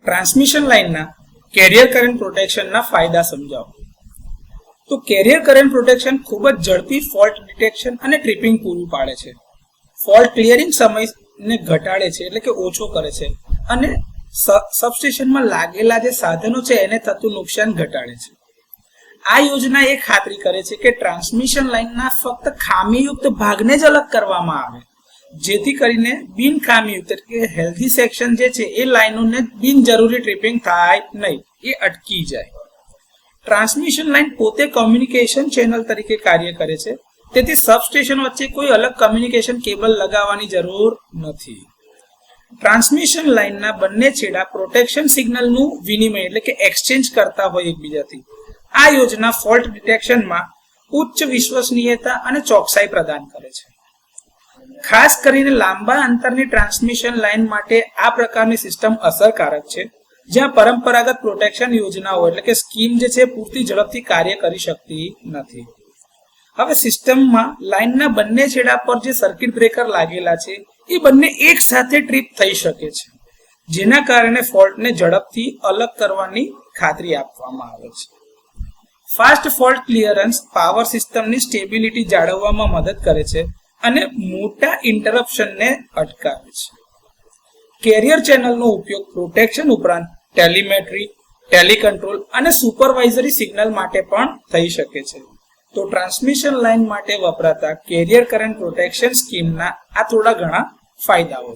Transmission લાઇનના carrier current પ્રોટેક્શનના ફાયદા સમજાવો. તો કેરિયર કરંટ પ્રોટેક્શન ખૂબ જ ઝડપી ફોલ્ટ ડિટેક્શન અને ટ્રિપિંગ પૂરું પાડે છે. ફોલ્ટ ક્લિયરિંગ સમયને ઘટાડે છે, એટલે કે ઓછો કરે છે, અને સબસ્ટેશનમાં લાગેલા જે સાધનો છે એને થતું નુકસાન ઘટાડે છે. આ યોજના એ ખાતરી કરે છે કે ટ્રાન્સમિશન લાઇનના ફક્ત ખામીયુક્ત ભાગને જ અલગ કરવામાં આવે, જેથી કરીને બિન ખામીયુક્ત એટલે કે હેલ્ધી સેક્શન જે છે એ લાઇનોને બિનજરૂરી ટ્રિપિંગ થાય નહીં, એ અટકી જાય. ટ્રાન્સમિશન લાઇન પોતે કોમ્યુનિકેશન ચેનલ તરીકે કાર્ય કરે છે, તેથી સબસ્ટેશન વચ્ચે કોઈ અલગ કમ્યુનિકેશન કેબલ લગાવવાની જરૂર નથી. ટ્રાન્સમિશન લાઇનના બંને છેડા પ્રોટેક્શન સિગ્નલનું વિનિમય એટલે કે એક્સચેન્જ કરતા હોય એકબીજાથી. આ યોજના ફોલ્ટ ડિટેક્શનમાં ઉચ્ચ વિશ્વસનીયતા અને ચોકસાઈ પ્રદાન કરે છે. ખાસ કરીને લાંબા અંતરની ટ્રાન્સમિશન લાઇન માટે આ પ્રકારની સિસ્ટમ અસરકારક છે, જ્યાં પરંપરાગત પ્રોટેક્શન યોજનાઓ એટલે કે સ્કીમ જે છે પૂરતી ઝડપથી કાર્ય કરી શકતી નથી. હવે સિસ્ટમમાં લાઇનના બંને છેડા પર જે સર્કિટ બ્રેકર લાગેલા છે એ બંને એક સાથે ટ્રીપ થઈ શકે છે, જેના કારણે ફોલ્ટને ઝડપથી અલગ કરવાની ખાતરી આપવામાં આવે છે. ફાસ્ટ ફોલ્ટ ક્લિયરન્સ પાવર સિસ્ટમની સ્ટેબિલિટી જાળવવામાં મદદ કરે છે અને મોટા ઇન્ટરપ્શનને અટકાવે છે. કેરિયર ચેનલનો ઉપયોગ પ્રોટેક્શન ઉપરાંત ટેલિમેટ્રી, ટેલિકન્ટ્રોલ અને સુપરવાઇઝરી સિગ્નલ માટે પણ થઈ શકે છે. તો ટ્રાન્સમિશન લાઇન માટે વપરાતા કેરિયર કરંટ પ્રોટેક્શન સ્કીમના આ થોડા ઘણા ફાયદાઓ છે.